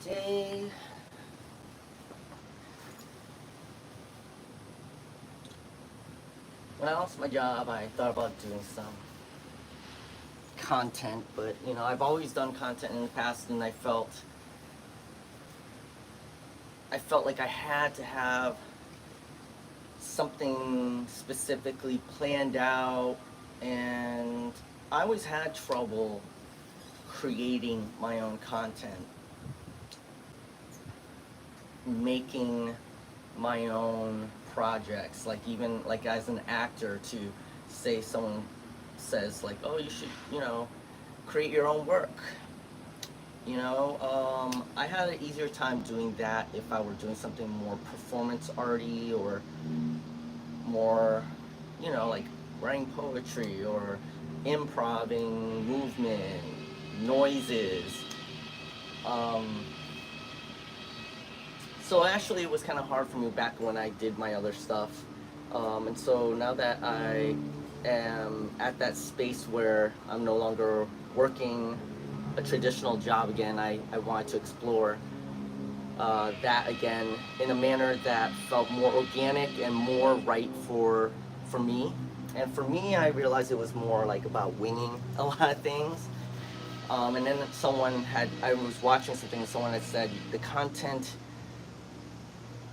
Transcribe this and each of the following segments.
Today, when I lost my job, I thought about doing some content, but I've always done content in the past, and I felt like I had to have something specifically planned out, and I always had trouble creating my own content, making my own projects, like even like as an actor, to say someone says like, oh, you should create your own work. I had an easier time doing that if I were doing something more performance arty, or more, like writing poetry or improving movement, noises. Um, so actually, it was kind of hard for me back when I did my other stuff. And so now that I am at that space where I'm no longer working a traditional job again, I wanted to explore that again in a manner that felt more organic and more right for me. And for me, I realized it was more like about winging a lot of things. And then I was watching something, and someone had said the content,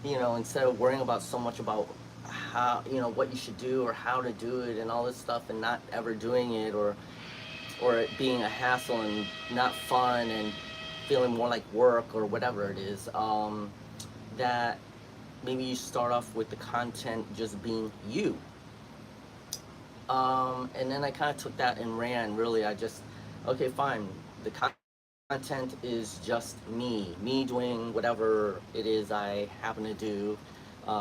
instead of worrying about so much about how, what you should do or how to do it and all this stuff, and not ever doing it, or it being a hassle and not fun and feeling more like work or whatever it is, that maybe you start off with the content just being you. And then I kind of took that and ran. Really, okay, fine. The content is just me doing whatever it is I happen to do.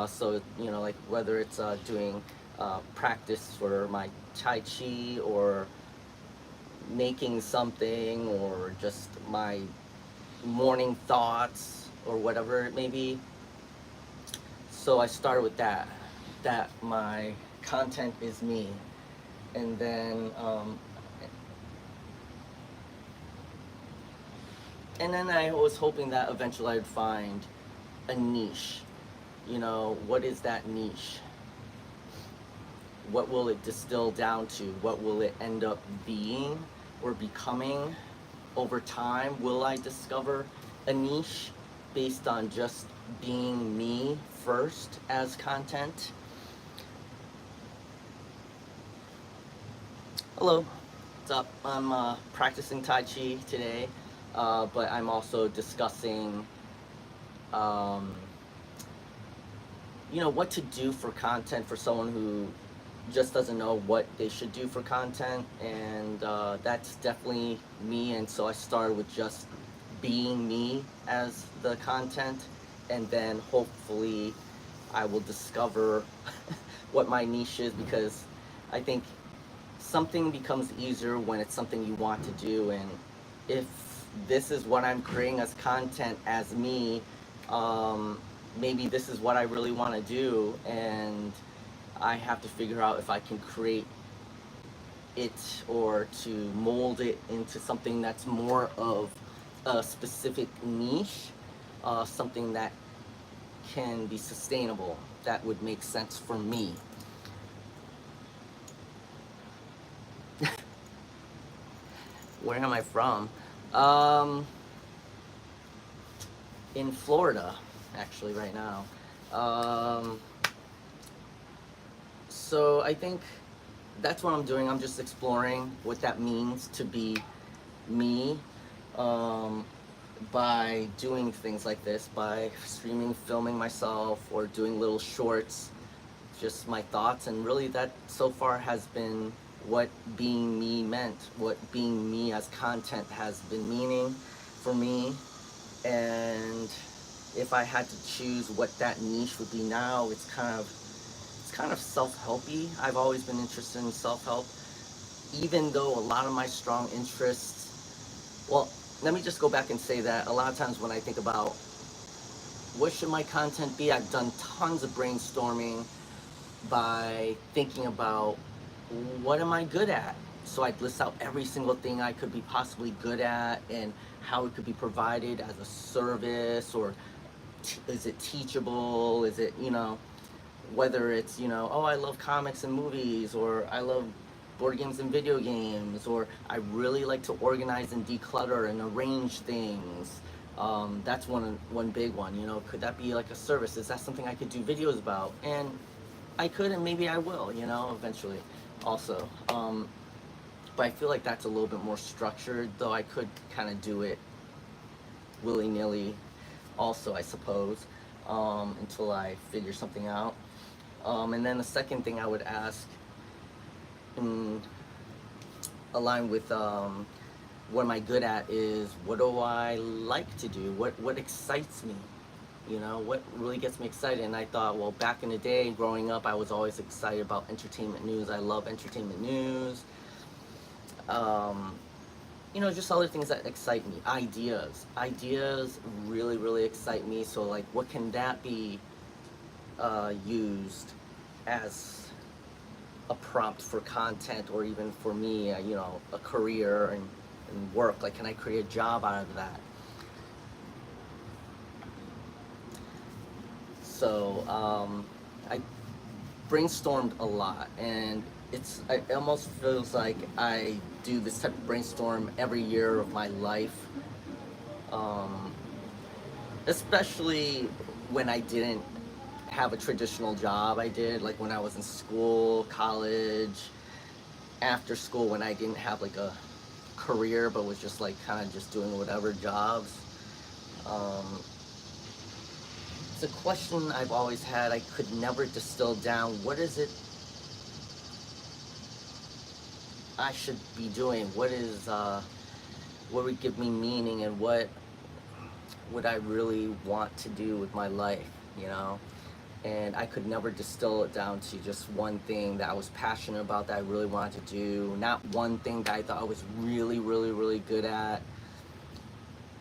So, like whether it's doing practice for my Tai Chi, or making something, or just my morning thoughts, or whatever it may be. So I started with that my content is me. And then I was hoping that eventually I'd find a niche. What is that niche? What will it distill down to? What will it end up being or becoming over time? Will I discover a niche based on just being me first as content? Hello, what's up? I'm practicing Tai Chi today, but I'm also discussing, um, what to do for content for someone who just doesn't know what they should do for content, and that's definitely me. And so I started with just being me as the content, and then hopefully I will discover what my niche is, because I think something becomes easier when it's something you want to do. And if this is what I'm creating as content as me, maybe this is what I really want to do, and I have to figure out if I can create it, or to mold it into something that's more of a specific niche, something that can be sustainable, that would make sense for me. Where am I from? Um, in Florida, actually, right now. Um, so I think that's what I'm doing. I'm just exploring what that means to be me, um, by doing things like this, by streaming, filming myself, or doing little shorts, just my thoughts. And really, that so far has been what being me meant, what being me as content has been meaning for me. And if I had to choose what that niche would be now, it's kind of self-helpy. I've always been interested in self-help, even though a lot of my strong interests, well, let me just go back and say that a lot of times when I think about what should my content be, I've done tons of brainstorming by thinking about what am I good at? so I'd list out every single thing I could be possibly good at and how it could be provided as a service, or is it teachable, is it, whether it's, oh, I love comics and movies, or I love board games and video games, or I really like to organize and declutter and arrange things. That's one big one. Could that be like a service? Is that something I could do videos about? And I could, and maybe I will, eventually also. But I feel like that's a little bit more structured, though I could kind of do it willy-nilly also, I suppose, until I figure something out. And then the second thing I would ask, in align with what am I good at, is what do I like to do? What excites me? What really gets me excited? And I thought, well, back in the day, growing up, I was always excited about entertainment news. I love entertainment news. Um, just other things that excite me. Ideas really, really excite me. So, like, what can that be used as a prompt for content, or even for me, a career and work? Like, can I create a job out of that? So I brainstormed a lot, and it almost feels like I do this type of brainstorm every year of my life, um, especially when I didn't have a traditional job. I did, like, when I was in school, college, after school, when I didn't have like a career but was just like kind of just doing whatever jobs. Um, it's a question I've always had. I could never distill down what is it I should be doing. What would give me meaning, and what would I really want to do with my life, you know? And I could never distill it down to just one thing that I was passionate about, that I really wanted to do. Not one thing that I thought I was really, really, really good at.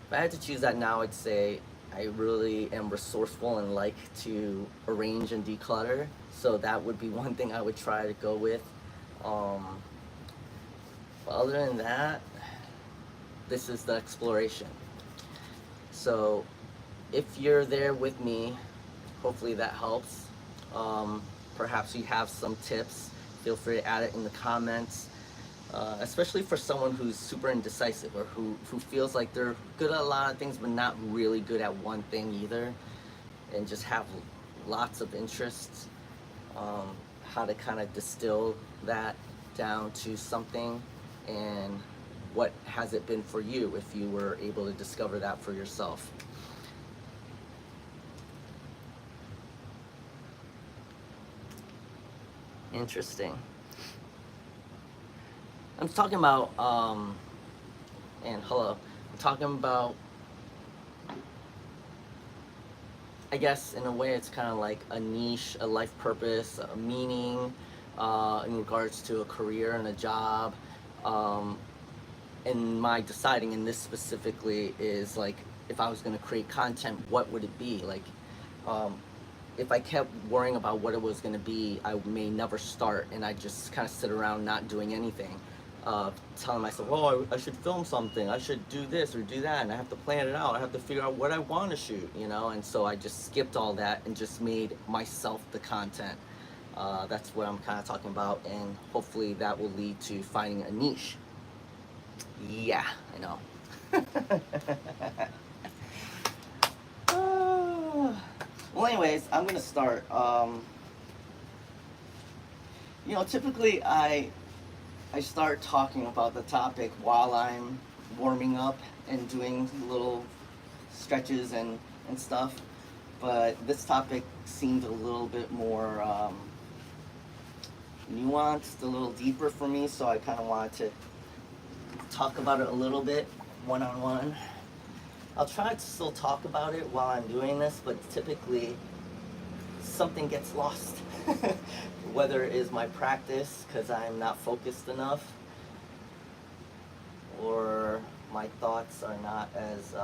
If I had to choose that now, I'd say I really am resourceful and like to arrange and declutter. So that would be one thing I would try to go with. Um, but other than that, this is the exploration. So if you're there with me, hopefully that helps. Um, Perhaps you have some tips. Feel free to add it in the comments. Especially for someone who's super indecisive, or who feels like they're good at a lot of things but not really good at one thing either, and just have lots of interests. How to kind of distill that down to something, and what has it been for you if you were able to discover that for yourself. Interesting. I'm talking about, and hello, I'm talking about, I guess in a way it's kind of like a niche, a life purpose, a meaning, in regards to a career and a job. Um, and my deciding in this specifically is like, if I was going to create content, what would it be? Like, um, if I kept worrying about what it was going to be, I may never start, and I just kind of sit around not doing anything, telling myself, oh, I should film something, I should do this or do that, and I have to plan it out, I have to figure out what I want to shoot, and so I just skipped all that and just made myself the content. That's what I'm kind of talking about, and hopefully that will lead to finding a niche. Yeah, I know. Well, anyways, I'm gonna start. Typically I start talking about the topic while I'm warming up and doing little stretches and stuff. But this topic seemed a little bit more nuanced, a little deeper for me, so I kind of wanted to talk about it a little bit one on one. I'll try to still talk about it while I'm doing this, but typically something gets lost. Whether it is my practice because I'm not focused enough, or my thoughts are not as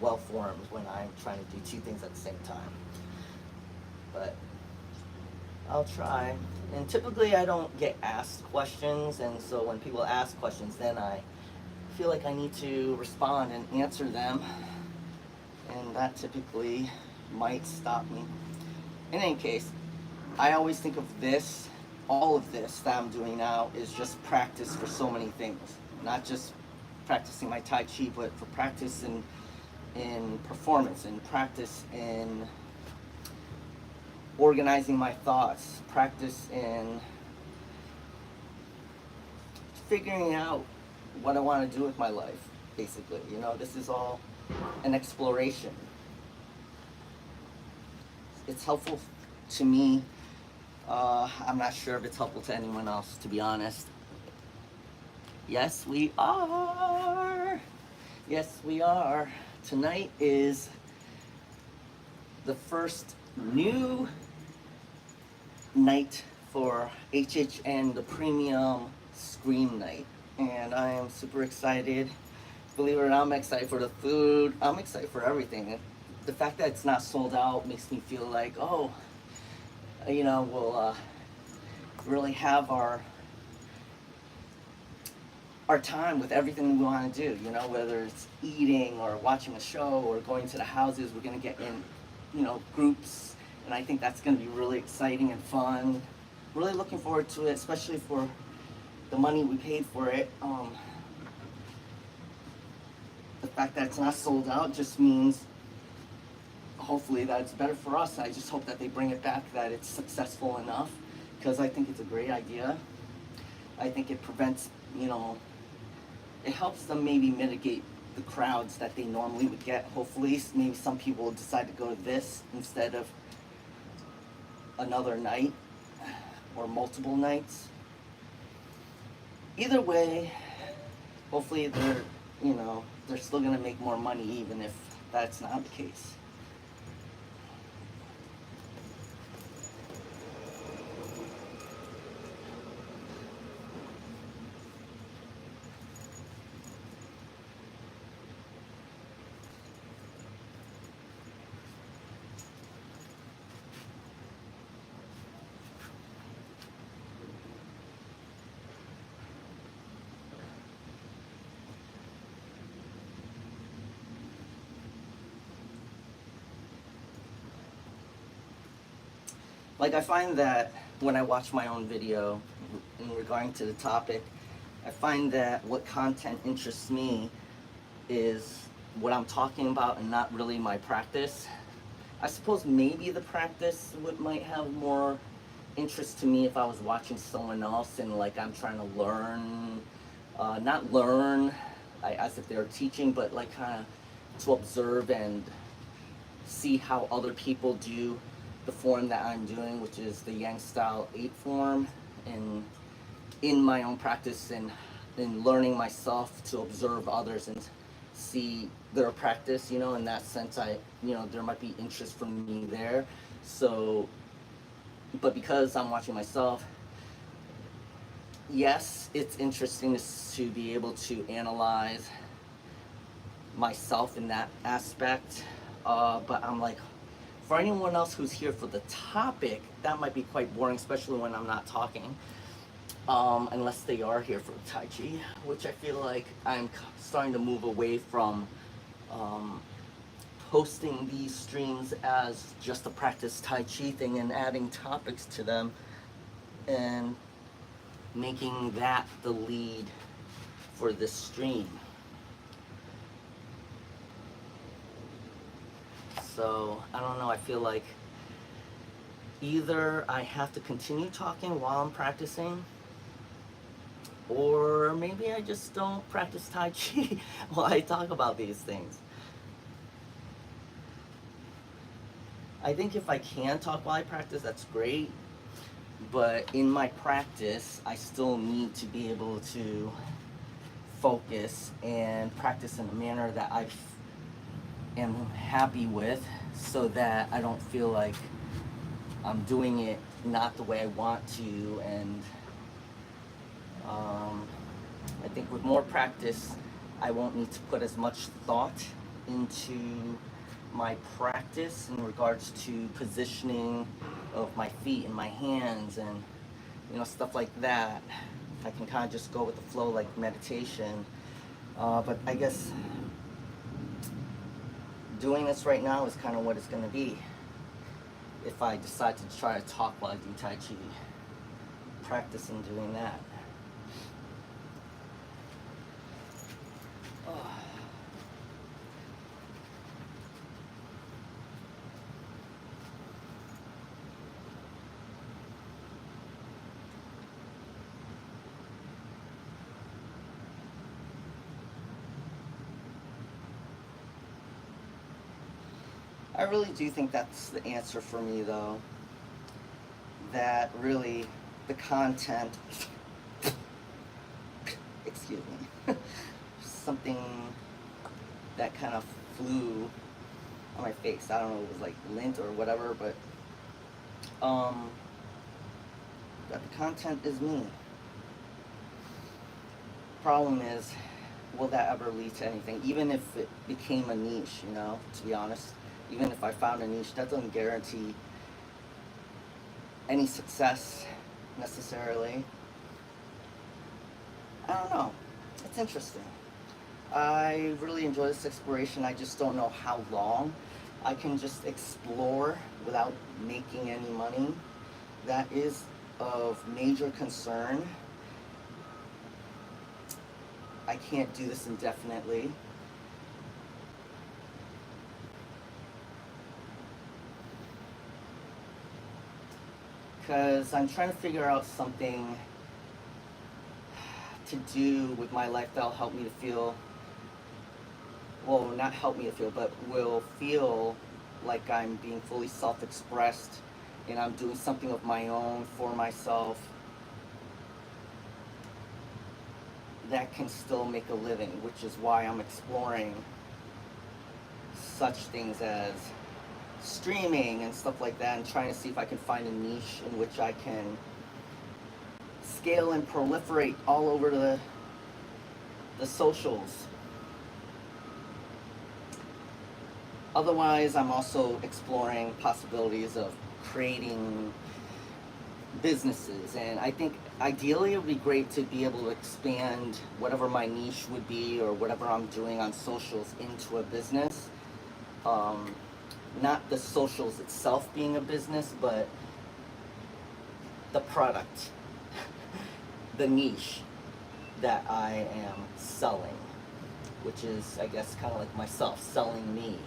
well formed when I'm trying to do two things at the same time. But I'll try. And typically I don't get asked questions, and so when people ask questions, then I feel like I need to respond and answer them, and that typically might stop me. In any case, I always think of this, all of this that I'm doing now is just practice for so many things. Not just practicing my Tai Chi, but for practice in performance, and practice in organizing my thoughts, practice in figuring out what I want to do with my life, basically. You know, this is all an exploration. It's helpful to me. I'm not sure if it's helpful to anyone else, to be honest. Yes, we are. Yes, we are. Tonight is the first new night for HHN, the premium Scream Night. And I am super excited. Believe it or not, I'm excited for the food. I'm excited for everything. The fact that it's not sold out makes me feel like, oh, you know, we'll really have our time with everything we want to do. You know, whether it's eating or watching a show or going to the houses, we're gonna get in, you know, groups, and I think that's gonna be really exciting and fun. Really looking forward to it, especially for the money we paid for it. The fact that it's not sold out just means hopefully that it's better for us. I just hope that they bring it back, that it's successful enough, because I think it's a great idea. I think it prevents, you know, it helps them maybe mitigate the crowds that they normally would get. Hopefully, maybe some people will decide to go to this instead of another night or multiple nights. Either way, hopefully they're, you know, they're still gonna make more money even if that's not the case. Like, I find that when I watch my own video in regarding to the topic, I find that what content interests me is what I'm talking about and not really my practice. I suppose maybe the practice might have more interest to me if I was watching someone else and like I'm trying to learn, not learn as if they're teaching, but like kind of to observe and see how other people do the form that I'm doing, which is the Yang Style 8 form, and in my own practice and in learning myself to observe others and see their practice, you know, in that sense you know, there might be interest from me there. So, but because I'm watching myself, yes, it's interesting to be able to analyze myself in that aspect. But I'm like, for anyone else who's here for the topic, that might be quite boring, especially when I'm not talking. Unless they are here for Tai Chi, which I feel like I'm starting to move away from um, posting these streams as just a practice Tai Chi thing and adding topics to them and making that the lead for this stream. So, I don't know, I feel like either I have to continue talking while I'm practicing, or maybe I just don't practice Tai Chi while I talk about these things. I think if I can talk while I practice, that's great. But in my practice, I still need to be able to focus and practice in a manner that I am happy with, so that I don't feel like I'm doing it not the way I want to. And I think with more practice, I won't need to put as much thought into my practice in regards to positioning of my feet and my hands and stuff like that. I can kind of just go with the flow like meditation. But I guess doing this right now is kind of what it's going to be. If I decide to try to talk while I do Tai Chi, practicing doing that. Oh. I really do think that's the answer for me, though. That really, the content, excuse me, something that kind of flew on my face. I don't know if it was like lint or whatever, but that the content is me. Problem is, will that ever lead to anything? Even if it became a niche, to be honest, even if I found a niche, that doesn't guarantee any success necessarily. I don't know. It's interesting. I really enjoy this exploration. I just don't know how long I can just explore without making any money. That is of major concern. I can't do this indefinitely. Because I'm trying to figure out something to do with my life that'll help me to feel, well, not help me to feel, but will feel like I'm being fully self-expressed and I'm doing something of my own for myself that can still make a living, which is why I'm exploring such things as streaming and stuff like that, and trying to see if I can find a niche in which I can scale and proliferate all over the socials. Otherwise, I'm also exploring possibilities of creating businesses, and I think ideally it would be great to be able to expand whatever my niche would be or whatever I'm doing on socials into a business. Not the socials itself being a business, but the product, the niche that I am selling, which is, I guess, kind of like myself selling me.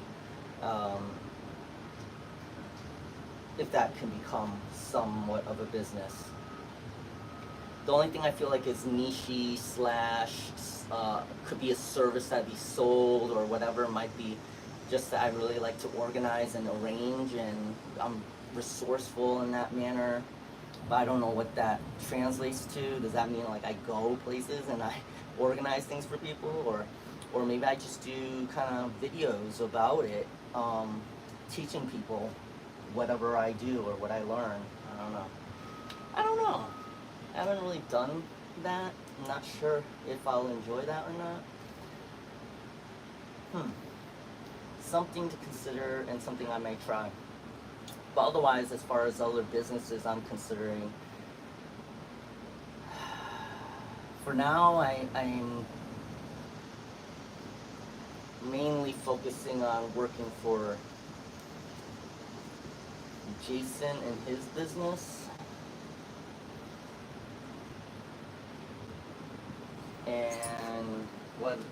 If that can become somewhat of a business. The only thing I feel like is niche slash could be a service that be sold or whatever. It might be just that I really like to organize and arrange, and I'm resourceful in that manner. But I don't know what that translates to. Does that mean like I go places and I organize things for people, or maybe I just do kind of videos about it, teaching people whatever I do or what I learn. I don't know. I haven't really done that. I'm not sure if I'll enjoy that or not. Something to consider and something I may try. But otherwise, as far as other businesses I'm considering, for now I'm mainly focusing on working for Jason and his business,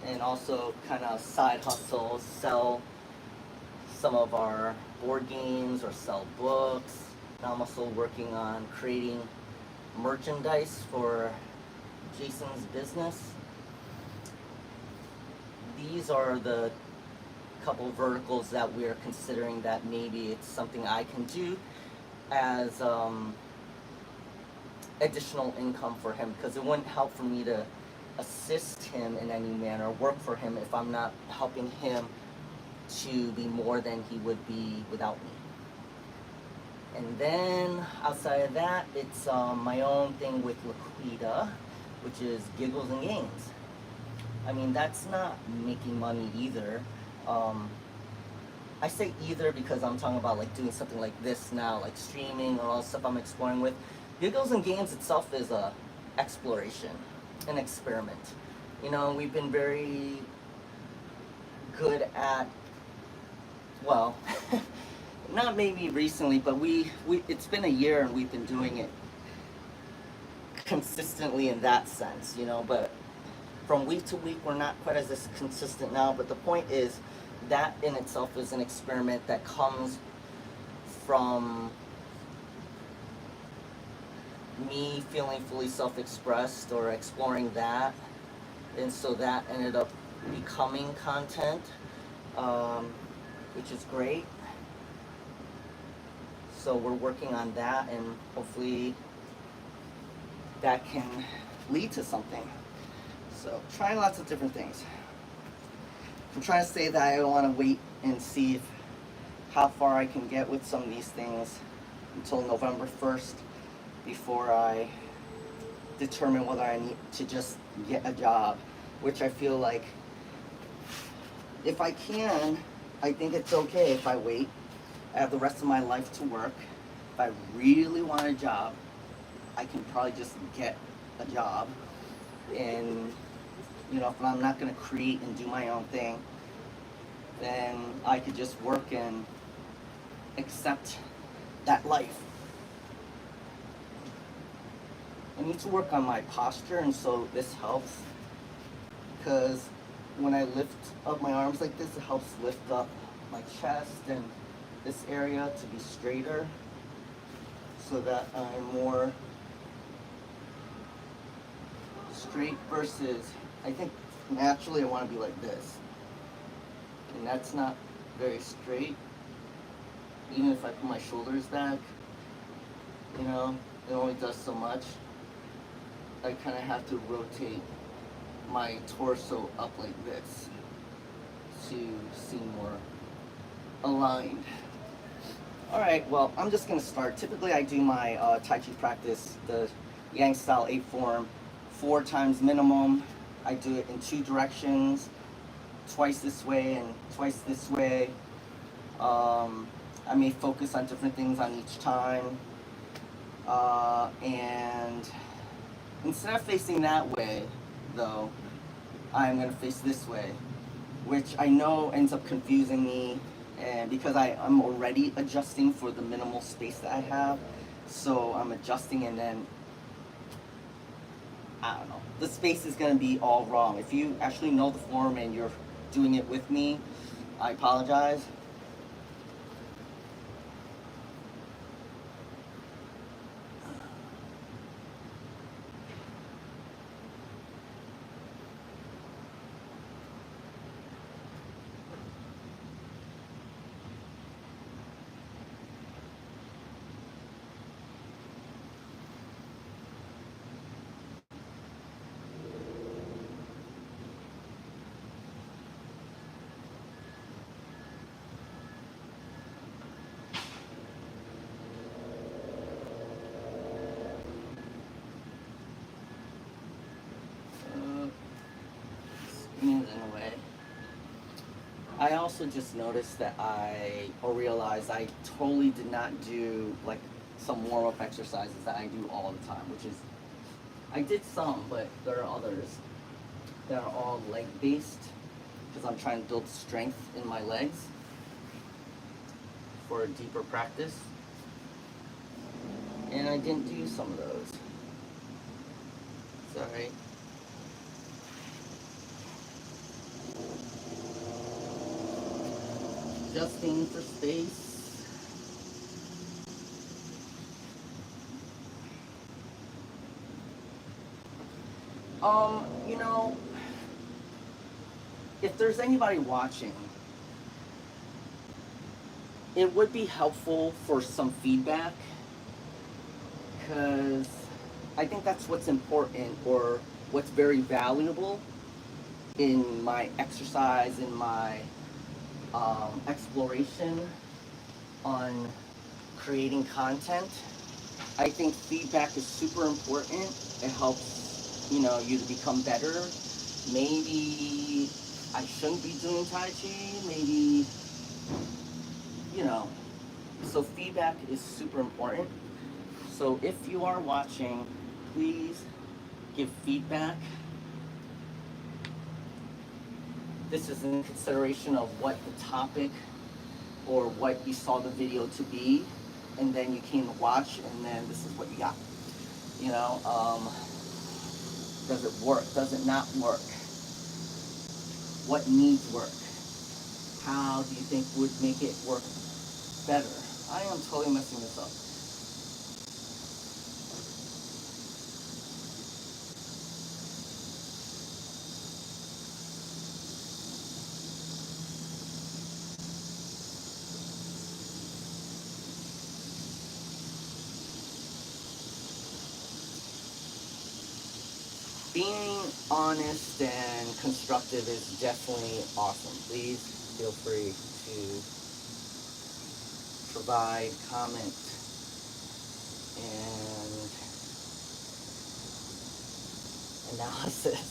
and also kind of side hustles, sell some of our board games or sell books. And I'm also working on creating merchandise for Jason's business. These are the couple verticals that we're considering that maybe it's something I can do as additional income for him, because it wouldn't help for me to assist him in any manner, work for him, if I'm not helping him to be more than he would be without me. And then outside of that, it's my own thing with Laquita, which is Giggles and Games. I mean, that's not making money either. I say either because I'm talking about like doing something like this now, like streaming or all the stuff I'm exploring with. Giggles and Games itself is a exploration, an experiment. You know, we've been very good at, well, not maybe recently, but we it's been a year and we've been doing it consistently in that sense, you know, but from week to week we're not quite as consistent now, but the point is that in itself is an experiment that comes from me feeling fully self-expressed or exploring that, and so that ended up becoming content, um, which is great. So we're working on that, and hopefully that can lead to something. So trying lots of different things. I'm trying to say that I want to wait and see if, how far I can get with some of these things until November 1st before I determine whether I need to just get a job, which I feel like if I can, I think it's okay if I wait. I have the rest of my life to work. If I really want a job, I can probably just get a job. And, you know, if I'm not going to create and do my own thing, then I could just work and accept that life. I need to work on my posture, and so this helps because when I lift up my arms like this, it helps lift up my chest and this area to be straighter so that I'm more straight versus, I think naturally I want to be like this. And that's not very straight. Even if I put my shoulders back, you know, it only does so much. I kind of have to rotate my torso up like this to seem more aligned. All right, well, I'm just gonna start. Typically I do my Tai Chi practice, the Yang style 8 form, 4 times minimum. I do it in 2 directions, twice this way and twice this way. I may focus on different things on each time. And instead of facing that way, though, I'm going to face this way, which I know ends up confusing me, and because I'm already adjusting for the minimal space that I have, so I'm adjusting and then, I don't know, the space is going to be all wrong. If you actually know the form and you're doing it with me, I apologize. In a way. I also just noticed that realized I totally did not do like some warm-up exercises that I do all the time, which is, I did some, but there are others that are all leg-based because I'm trying to build strength in my legs for a deeper practice. And I didn't do some of those. Sorry. Adjusting for space. You know, if there's anybody watching, it would be helpful for some feedback, because I think that's what's important, or what's very valuable in my exercise, in my exploration on creating content. I think feedback is super important. It helps, you know, you to become better. Maybe I shouldn't be doing Tai Chi. Maybe you know, so feedback is super important. So if you are watching, please give feedback. This is in consideration of what the topic or what you saw the video to be, and then you came to watch, and then this is what you got. You know, does it work? Does it not work? What needs work? How do you think would make it work better? I am totally messing this up. Being honest and constructive is definitely awesome. Please feel free to provide comment and analysis,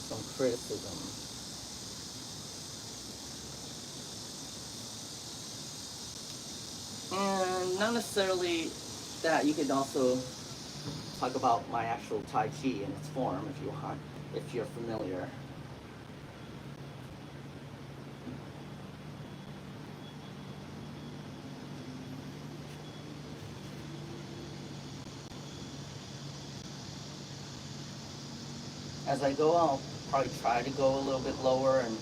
some criticism. And not necessarily that. You could also talk about my actual Tai Chi in its form if you want, if you're familiar. As I go, I'll probably try to go a little bit lower and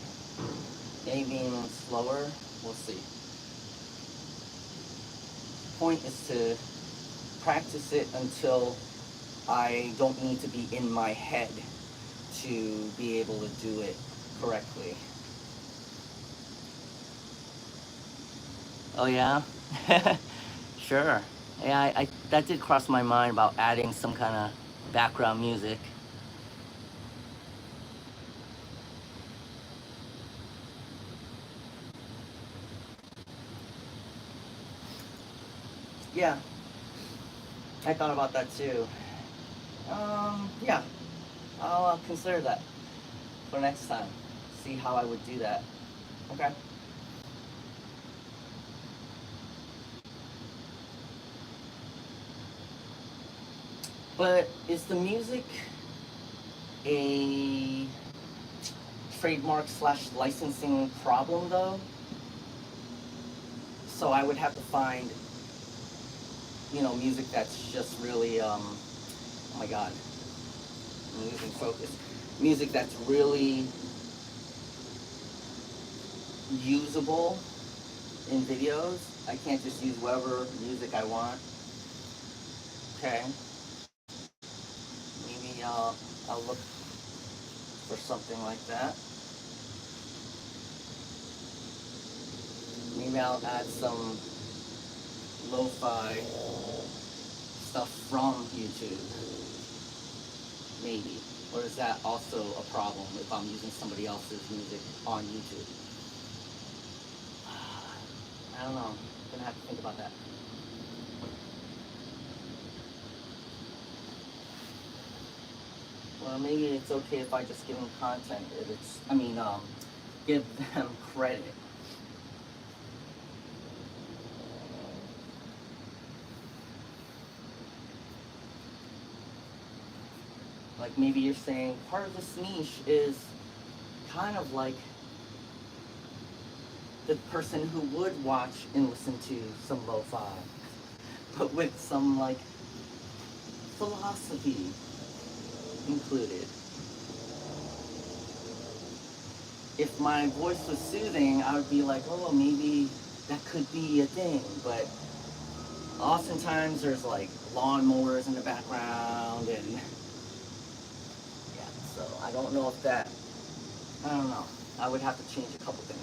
maybe even slower. We'll see. Point is to practice it until I don't need to be in my head to be able to do it correctly. Oh yeah? Sure. Yeah, I that did cross my mind about adding some kind of background music. Yeah, I thought about that too. Yeah, I'll consider that for next time. See how I would do that. Okay. But is the music a trademark slash licensing problem though? So I would have to find, music that's just really, oh my god, I'm losing focus. Music that's really usable in videos. I can't just use whatever music I want. Okay. Maybe I'll look for something like that. Maybe I'll add some lo-fi stuff from YouTube. Maybe. Or is that also a problem if I'm using somebody else's music on YouTube? I don't know. I'm gonna have to think about that. Well, maybe it's okay if I just give them content. If it's, give them credit. Like maybe you're saying part of this niche is kind of like the person who would watch and listen to some lo-fi, but with some like philosophy included. If my voice was soothing, I would be like, oh, maybe that could be a thing, but oftentimes there's like lawnmowers in the background and yeah, so I don't know if that, I don't know. I would have to change a couple things.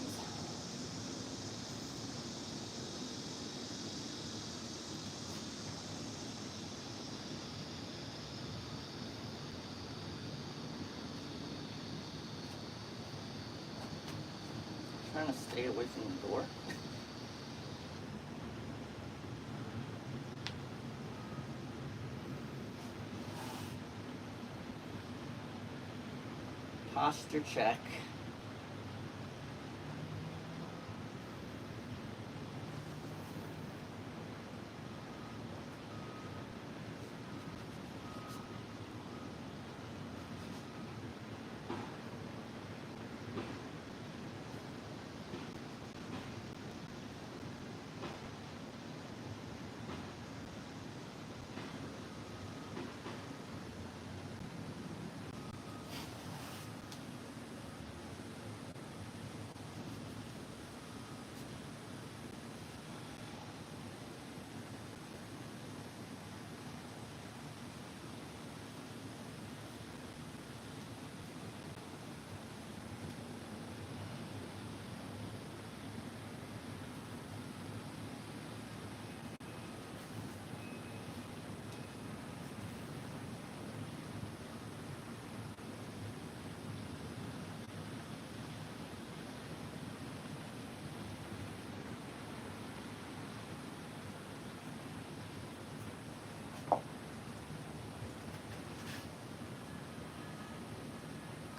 I'm trying to stay away from the door. Posture check.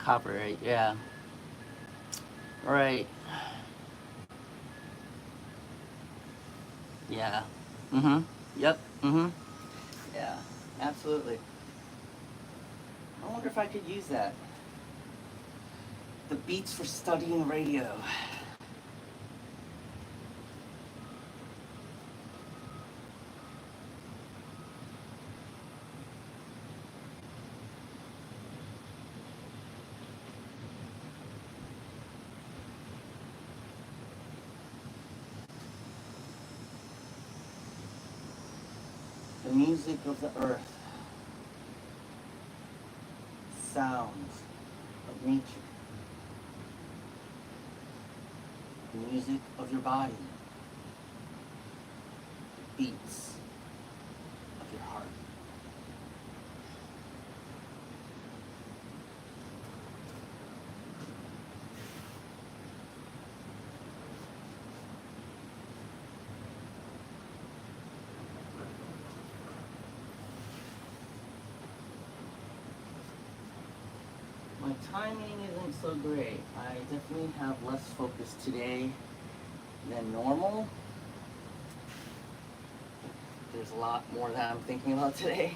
Copyright, yeah. Right. Yeah. Mm-hmm. Yep. Mm-hmm. Yeah. Absolutely. I wonder if I could use that. The beats for studying radio. The music of the earth. Sounds of nature. The music of your body. The beats of your heart. My timing isn't so great. I definitely have less focus today than normal. There's a lot more that I'm thinking about today.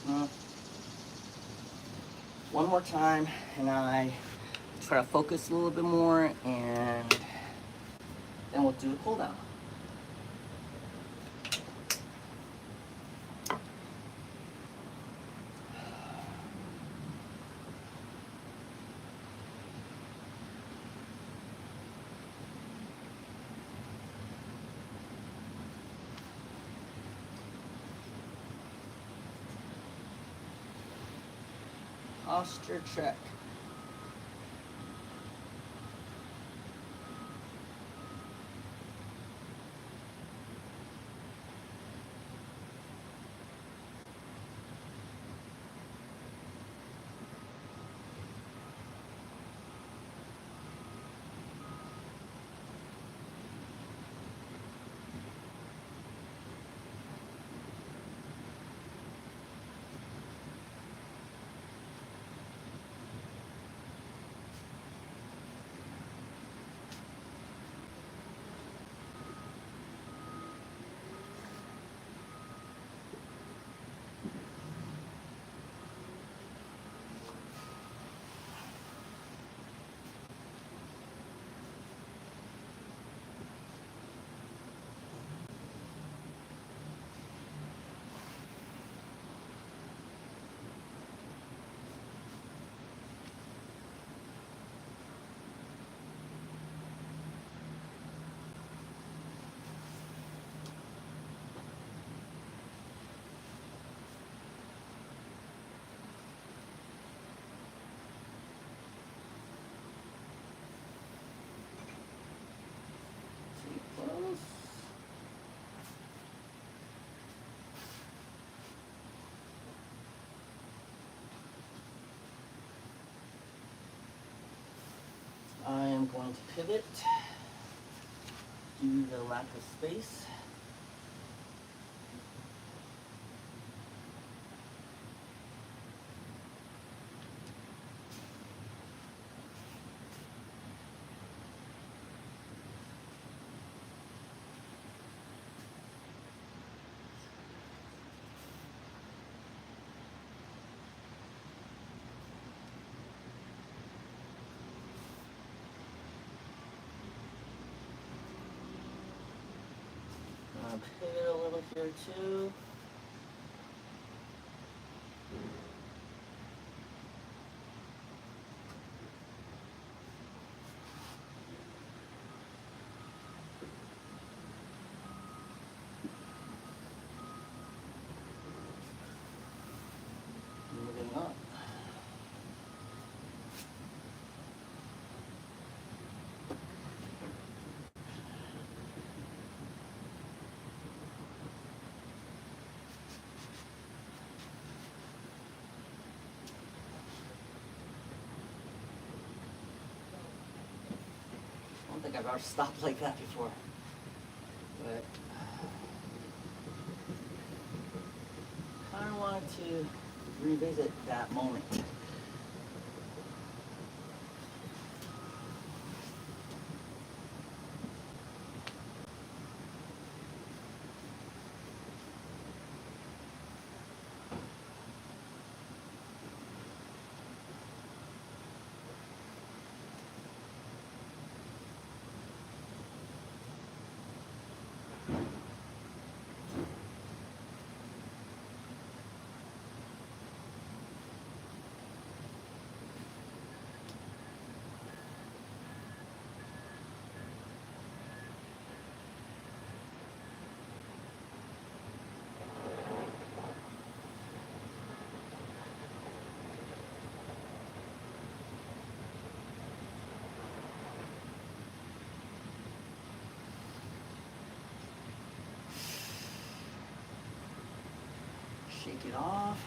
Uh, One more time, and I try to focus a little bit more, and then we'll do a cool down. Posture check. going to pivot due to the lack of space. Pivot a little here too. Moving up. I don't think I've ever stopped like that before, but kind of wanted to revisit that moment. Shake it off.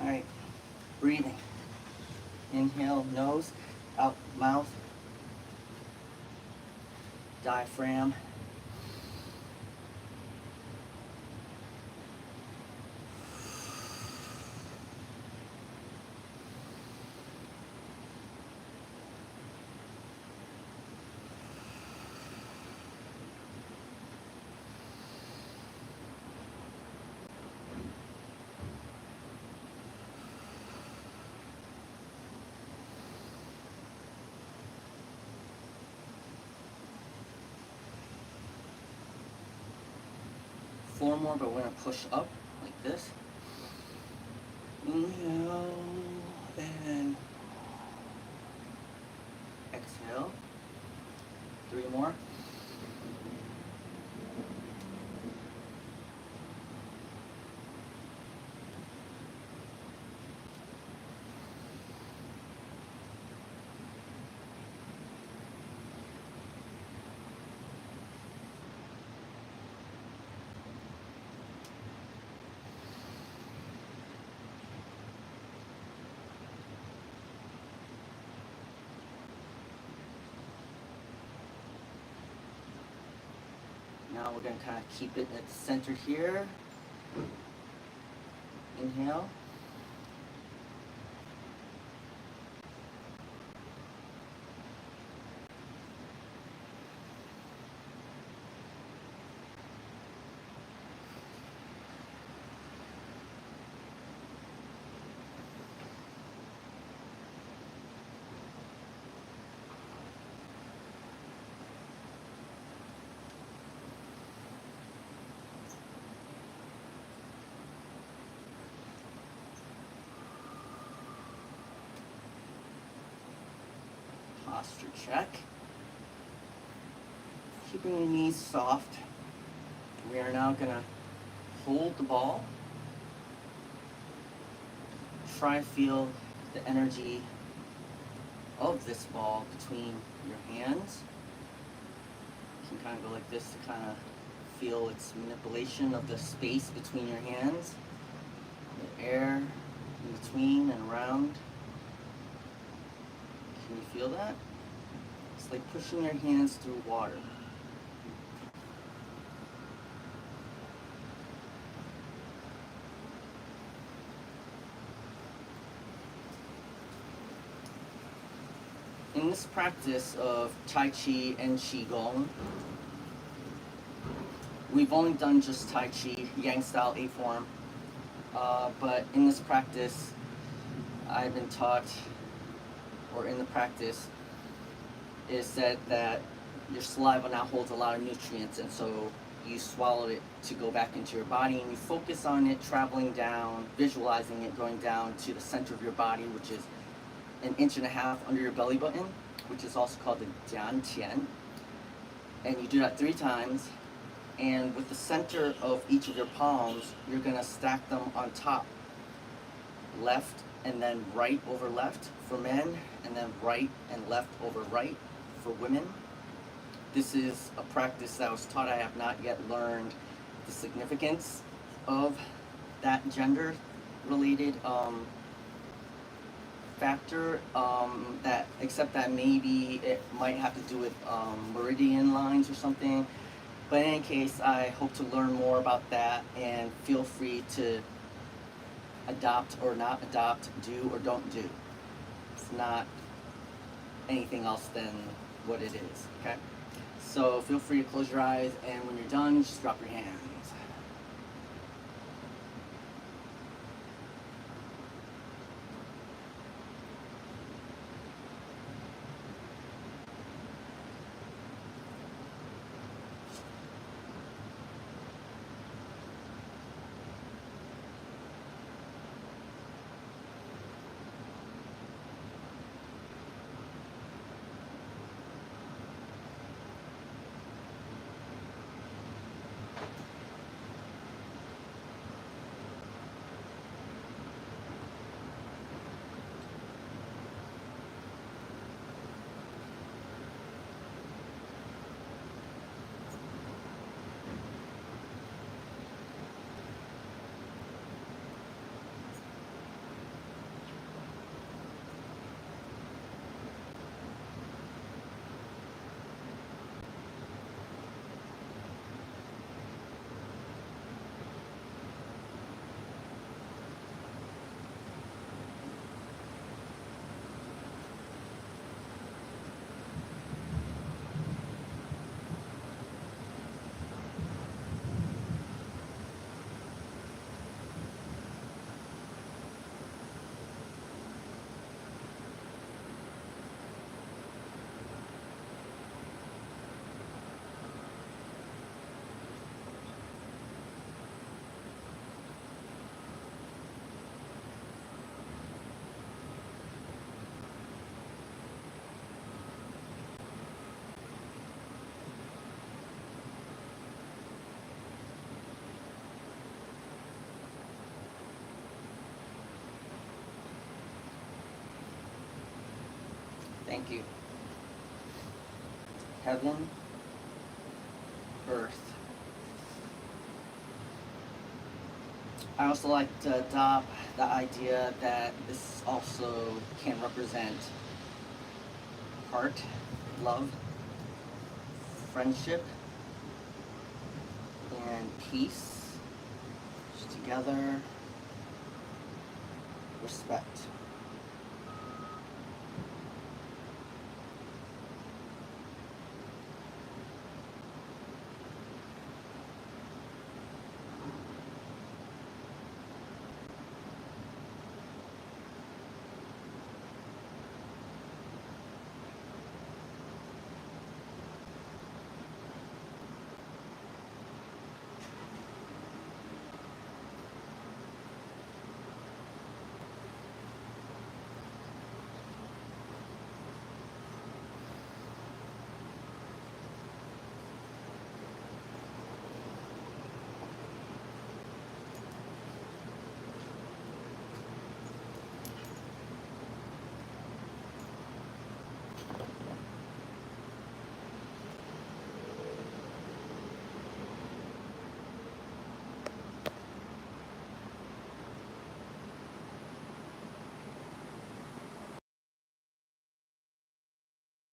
All right, breathing. Inhale, nose, out, mouth, diaphragm. Four more, but we're gonna push up like this. Inhale and exhale. Three more. Now we're going to kind of keep it at the center here. Inhale. Posture check. Keeping your knees soft. We are now going to hold the ball. Try to feel the energy of this ball between your hands. You can kind of go like this to kind of feel its manipulation of the space between your hands, the air in between and around. Can you feel that? It's like pushing your hands through water. In this practice of Tai Chi and Qigong, we've only done just Tai Chi, Yang style A form, but in this practice, I've been taught, or in the practice, is said that your saliva now holds a lot of nutrients, and so you swallow it to go back into your body, and you focus on it traveling down, visualizing it going down to the center of your body, which is an inch and a half under your belly button, which is also called the Jian. And you do that 3 times, and with the center of each of your palms, you're going to stack them on top, left and then right over left for men, and then right and left over right for women. This is a practice that I was taught. I have not yet learned the significance of that gender related factor, that except that maybe it might have to do with meridian lines or something. But in any case, I hope to learn more about that, and feel free to adopt or not adopt, do or don't do. It's not anything else than what it is, okay? So feel free to close your eyes, and when you're done, just drop your hands. Thank you. Heaven, earth. I also like to adopt the idea that this also can represent heart, love, friendship, and peace. Just together, respect.